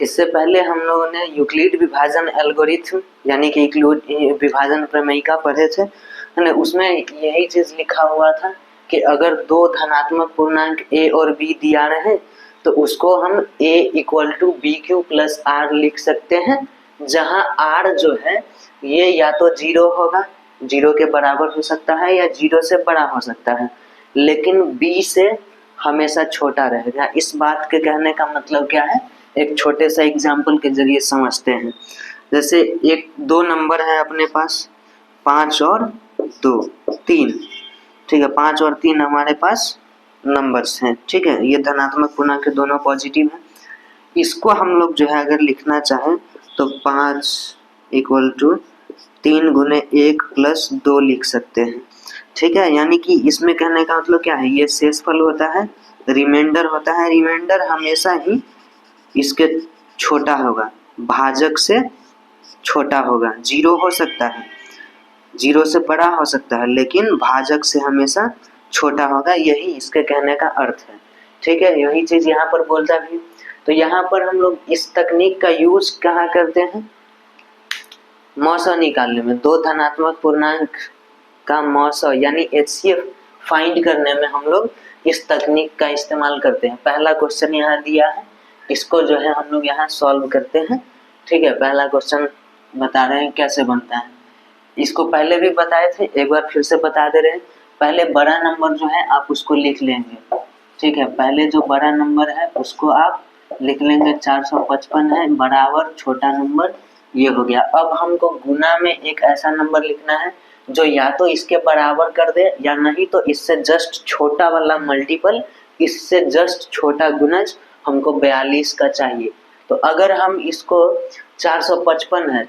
इससे पहले हम लोगों ने यूक्लिड विभाजन एल्गोरिथम यानी कि विभाजन प्रमेयिका पढ़े थे, है ना। उसमें यही चीज लिखा हुआ था कि अगर दो धनात्मक पूर्णांक a और b दिया रहे तो उसको हम a = bq + r लिख सकते हैं, जहां r जो है ये या तो 0 होगा, 0 के बराबर हो सकता है या 0 से बड़ा हो सकता है, लेकिन b से हमेशा छोटा रहेगा। इस बात के कहने का मतलब क्या है, एक छोटे सा एग्जाम्पल के जरिए समझते हैं। जैसे एक दो नंबर है अपने पास 5 और 2 3, ठीक है। 5 और 3 हमारे पास नंबर्स हैं, ठीक है। ये धनात्मक पूर्णांक दोनों पॉजिटिव हैं। इसको हम लोग जो है अगर लिखना चाहें तो 5 = 3 × 1 + 2 लिख सकते हैं, ठीक है। यानी कि इसमें कहने का मतलब क्या है, ये शेषफल होता है, रिमाइंडर होता है। रिमाइंडर हमेशा ही इसके छोटा होगा, भाजक से छोटा होगा। 0 हो सकता है, 0 से बड़ा हो सकता है, लेकिन भाजक से हमेशा छोटा होगा। यही इसके कहने का अर्थ है, ठीक है। यही चीज यहाँ पर बोलता भी। तो यहाँ पर हम लोग इस तकनीक का यूज कहाँ करते हैं, मौसा निकालने में। दो धनात्मक पूर्णांक का मौसा यानी HCF फाइंड करने में हम लोग इस तकनीक का इस्तेमाल करते हैं। पहला क्वेश्चन यहाँ दिया है, इसको जो है हम लोग यहाँ सॉल्व करते हैं, ठीक है। पहला क्वेश्चन बता रहे हैं कैसे बनता है। इसको पहले भी बताए थे, एक बार फिर से बता दे रहे हैं। पहले बड़ा नंबर जो है आप उसको लिख लेंगे, ठीक है। पहले जो बड़ा नंबर है उसको आप लिख लेंगे, 455 है बराबर छोटा नंबर, ये हो गया। अब हमको गुना में एक ऐसा नंबर लिखना है जो या तो इसके बराबर कर दे या नहीं तो इससे जस्ट छोटा वाला मल्टीपल, इससे जस्ट छोटा गुणज हमको 42 का चाहिए। तो अगर हम इसको 455 है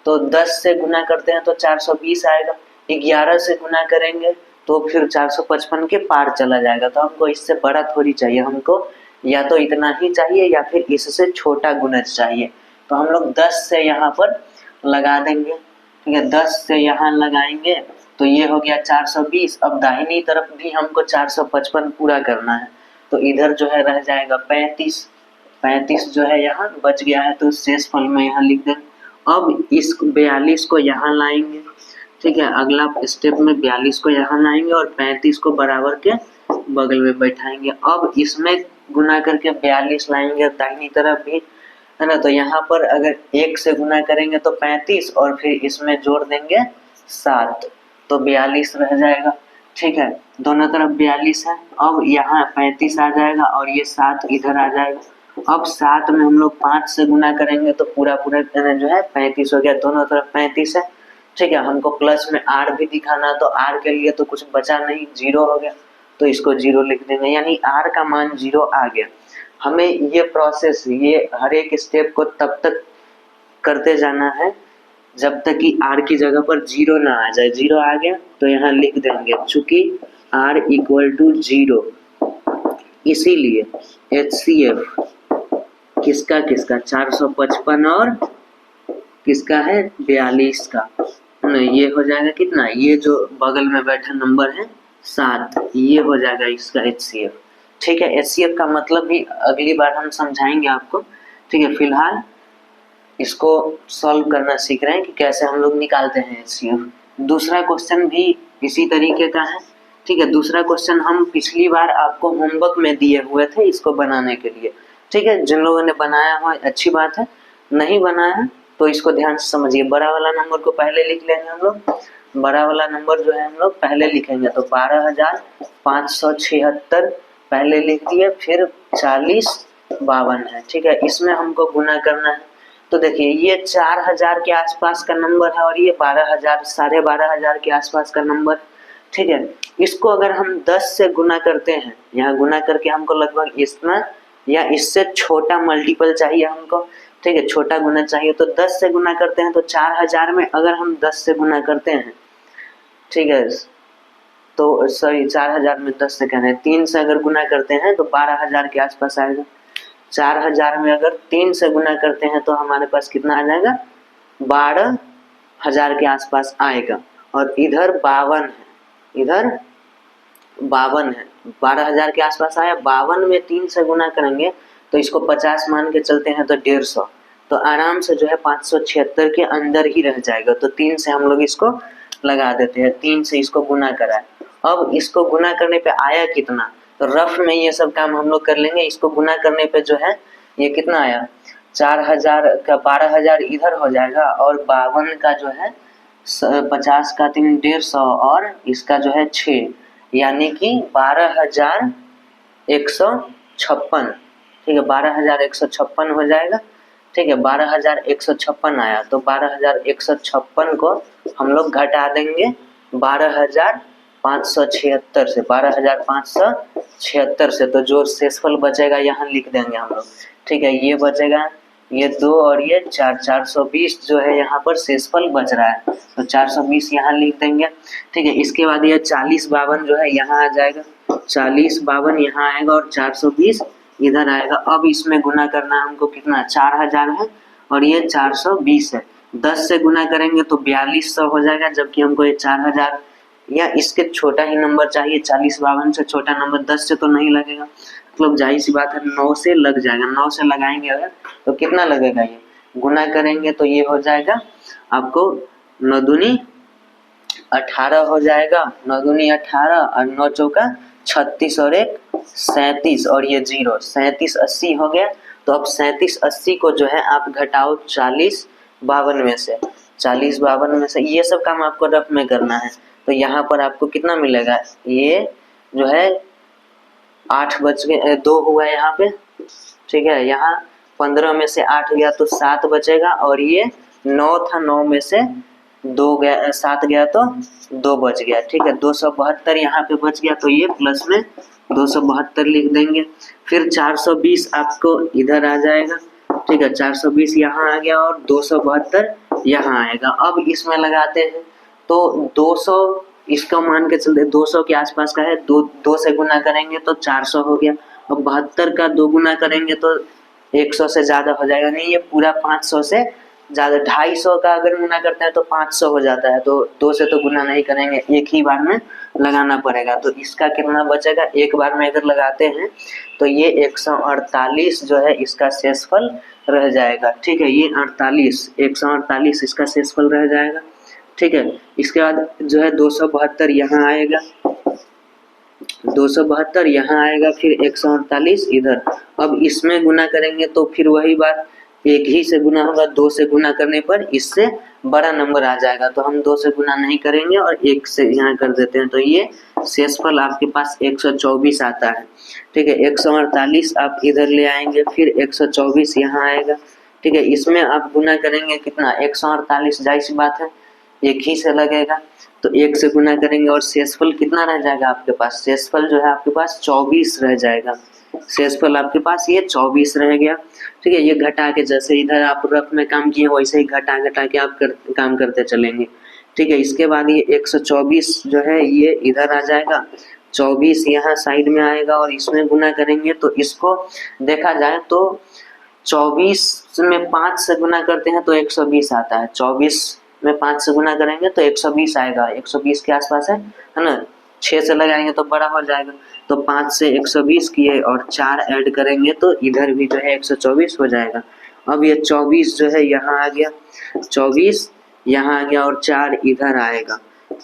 तो 10 से गुना करते हैं तो 420 आएगा, 11 से गुना करेंगे तो फिर 455 के पार चला जाएगा। तो हमको इससे बड़ा थोड़ी चाहिए, हमको या तो इतना ही चाहिए या फिर इससे छोटा गुणज चाहिए। तो हम लोग 10 से यहाँ पर लगा देंगे, ठीक है। 10 से यहाँ लगाएंगे तो ये हो गया 420। अब दाहिनी तरफ भी हमको 455 पूरा करना है, तो इधर जो है रह जाएगा 35। 35 जो है यहाँ बच गया है, तो शेषफल में यहाँ लिख देंगे। अब इस 42 को यहाँ लाएंगे, ठीक है। अगला स्टेप में 42 को यहाँ लाएंगे और 35 को बराबर के बगल में बैठाएंगे। अब इसमें गुना करके 42 लाएंगे दाहिनी तरफ भी, है ना। तो यहाँ पर अगर 1 से गुना करेंगे तो 35 और फिर इसमें जोड़ देंगे 7, तो 42 रह जाएगा, ठीक है। दोनों तरफ 42 है। अब यहाँ 35 आ जाएगा और ये 7 इधर आ जाएगा। अब 7 में हम लोग 5 से गुना करेंगे तो पूरा जो है 35 हो गया, दोनों तरफ 35 है, ठीक है। हमको प्लस में r भी दिखाना, तो r के लिए तो कुछ बचा नहीं, 0 हो गया, तो इसको 0 लिख देंगे, यानी r का मान 0 आ गया। हमें ये प्रोसेस, ये हर एक स्टेप को तब तक करते जाना है जब तक कि r की जगह पर 0 ना आ जाए। 0 आ गया तो यहाँ लिख देंगे, चूंकि r = 0, इसीलिए HCF किसका 455 और किसका है 42 का, नहीं ये हो जाएगा कितना, ये जो बगल में बैठा नंबर है 7, ये हो जाएगा इसका HCF, ठीक है। HCF का मतलब भी अगली बार हम समझाएंगे आपको, ठीक है। फिलहाल इसको सॉल्व करना सीख रहे हैं कि कैसे हम लोग निकालते हैं HCF। दूसरा क्वेश्चन भी इसी तरीके का है, ठीक है। दूसरा क्वेश्चन हम पिछली बार आपको होमवर्क में दिए हुए थे इसको बनाने के लिए, ठीक है। जिन लोगों ने बनाया हुआ अच्छी बात है, नहीं बनाया तो इसको ध्यान से समझिए। बड़ा वाला नंबर को पहले लिख लेंगे हम लोग, बड़ा वाला नंबर जो है हम लोग पहले लिखेंगे, तो 12,576 पहले लिख दिए, फिर 4052 है, ठीक है। इसमें हमको गुना करना है, तो देखिए ये 4000 के आसपास का नंबर है और ये 12,000 12,500 के आसपास का नंबर, ठीक है। इसको अगर हम 10 से गुना करते हैं, यहाँ गुना करके हमको लगभग इतना या इससे छोटा मल्टीपल चाहिए हमको, ठीक है, छोटा गुना चाहिए। तो 10 से गुना करते हैं तो 4000 में अगर हम 10 से गुना करते हैं, ठीक है, तो सॉरी 4000 में 10 से कहना है, 3 से अगर गुना करते हैं तो 12,000 के आसपास आएगा। 4000 में अगर 3 से गुना करते हैं तो हमारे पास कितना आ जाएगा, 12,000 के आसपास आएगा। और इधर 52 है, इधर 52 है, 12,000 के आसपास आया। 52 में 3 से गुना करेंगे तो इसको 50 मान के चलते हैं तो 150, तो आराम से जो है 576 के अंदर ही रह जाएगा। तो 3 से हम लोग इसको लगा देते हैं, 3 से इसको गुना करा है। अब इसको गुना करने पे आया कितना, तो रफ में ये सब काम हम लोग कर लेंगे। इसको गुना करने पे जो है ये कितना आया, 4000 का 12000 इधर हो जाएगा, और 52 का जो है 50 का 3 150 और इसका जो है 6, यानी कि 12156। ठीक है, 12156 हो जाएगा। ठीक है, 12156 आया, तो 12156 को हम लोग घटा देंगे 12576 से, 12576 से, तो जो शेषफल बचेगा यहाँ लिख देंगे हम लोग। ठीक है, ये बचेगा, ये 2 और ये 4, 420 जो है यहाँ पर शेषफल बच रहा है, तो 420 यहाँ लिख देंगे। ठीक है, इसके बाद ये 4052 जो है यहाँ आ जाएगा, 4052 यहाँ आएगा और 420 इधर आएगा। अब इसमें गुना करना हमको कितना, 4000 है और ये 420 है, 10 से गुना करेंगे तो 4200 हो जाएगा, जबकि हमको ये 4000 या इसके छोटा ही नंबर चाहिए। 4052 से छोटा नंबर 10 से तो नहीं लगेगा, मतलब जाहिर सी बात है 9 से लग जाएगा। 9 से लगाएंगे अगर तो कितना लगेगा, ये गुना करेंगे तो ये हो जाएगा आपको 9 दूनी 18 हो जाएगा, 9 दूनी 18 और 9 चौका 36 और 1 37 और ये 0, 37 80 हो गया। तो अब 37 80 को जो है आप घटाओ 40 52 में से, 40 52 में से, ये सब काम आपको रफ में करना है। तो यहाँ पर आपको कितना मिलेगा, ये जो है 8 बच गए, 2 हुआ यहाँ पे। ठीक है, यहाँ 15 में से 8 गया तो 7 बचेगा, और ये 9 था, 9 में से 2 गया, 7 गया तो 2 बच गया। ठीक है, 272 यहाँ पे बच गया, तो ये प्लस में 272 लिख देंगे। फिर 420 आपको इधर आ जाएगा। ठीक है, 420 यहाँ आ गया और 272 यहाँ आएगा। अब इसमें लगाते हैं तो 200 इसका मान के चलते 200 के आसपास का है, 2 से गुना करेंगे तो 400 हो गया। अब 72 का 2 गुना करेंगे तो 100 से ज़्यादा हो जाएगा, नहीं ये पूरा 500 से ज़्यादा, 250 का अगर गुना करते हैं तो 500 हो जाता है, तो 2 से तो गुना नहीं करेंगे, एक ही बार में लगाना पड़ेगा। तो इसका कितना बचेगा, एक बार में अगर लगाते हैं तो ये 148 जो है इसका शेषफल रह जाएगा। ठीक है, ये 148 इसका शेषफल रह जाएगा। ठीक है, इसके बाद जो है 272 यहाँ आएगा, 272 यहाँ आएगा, फिर 148 इधर। अब इसमें गुना करेंगे तो फिर वही बात, एक ही से गुना होगा, 2 से गुना करने पर इससे बड़ा नंबर आ जाएगा, तो हम 2 से गुना नहीं करेंगे और 1 से यहाँ कर देते हैं, तो ये शेषफल आपके पास 124 आता है। ठीक है, 148 आप इधर ले आएंगे, फिर 124 यहाँ आएगा। ठीक है, इसमें आप गुना करेंगे कितना, 148, जाहिर सी बात है एक ही से लगेगा, तो 1 से गुना करेंगे और शेषफल कितना रह जाएगा आपके पास, शेषफल जो है आपके पास 24 रह जाएगा। शेषफल आपके पास ये 24 रह गया। ठीक है, ये घटा के, जैसे इधर आप रफ में काम किए वैसे ही घटा घटा के आप काम करते चलेंगे। ठीक है, इसके बाद ये 124 जो है ये इधर आ जाएगा, 24 यहाँ साइड में आएगा, और इसमें गुना करेंगे तो इसको देखा जाए तो 24 में 5 से गुना करते हैं तो 120 आता है, 24 में 5 से गुना करेंगे तो 120 आएगा, 120 के आसपास है ना। 6 से लगाएंगे तो बड़ा हो जाएगा, तो 5 से 120 किए और 4 ऐड करेंगे तो इधर भी जो है 124 हो जाएगा। अब ये 24 जो है यहाँ आ गया, 24 यहाँ आ गया और 4 इधर आएगा।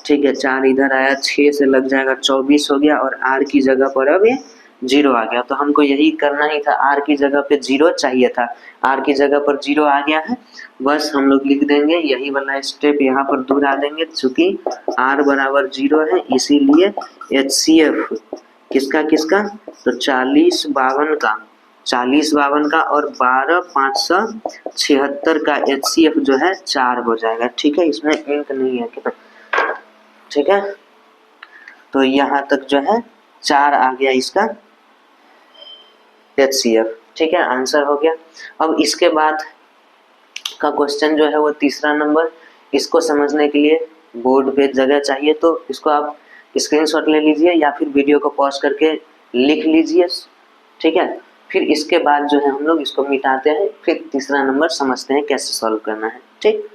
ठीक है, 4 इधर आया, 6 से लग जाएगा, 24 हो गया, और r की जगह पर अब ये 0 आ गया। तो हमको यही करना ही था, r की जगह पे 0 चाहिए था, r की जगह पर 0 आ गया है, बस हम लोग लिख देंगे, यही वाला स्टेप यहाँ पर दोहरा देंगे। चूंकि r बराबर 0 है इसीलिए HCF किसका किसका, तो 40 52 का और 12 576 का HCF जो है 4 हो जाएगा। ठीक है, इसमें इंक नहीं है क्या, ठीक है, तो यहाँ तक जो है 4 आ गया इसका HCF। ठीक है, आंसर हो गया। अब इसके बाद का क्वेश्चन जो है वो तीसरा नंबर, इसको समझने के लिए बोर्ड पे जगह चाहिए, तो इसको आप स्क्रीनशॉट ले लीजिए या फिर वीडियो को पॉज करके लिख लीजिए। ठीक है, फिर इसके बाद जो है हम लोग इसको मिटाते हैं, फिर तीसरा नंबर समझते हैं कैसे सॉल्व करना है। ठीक।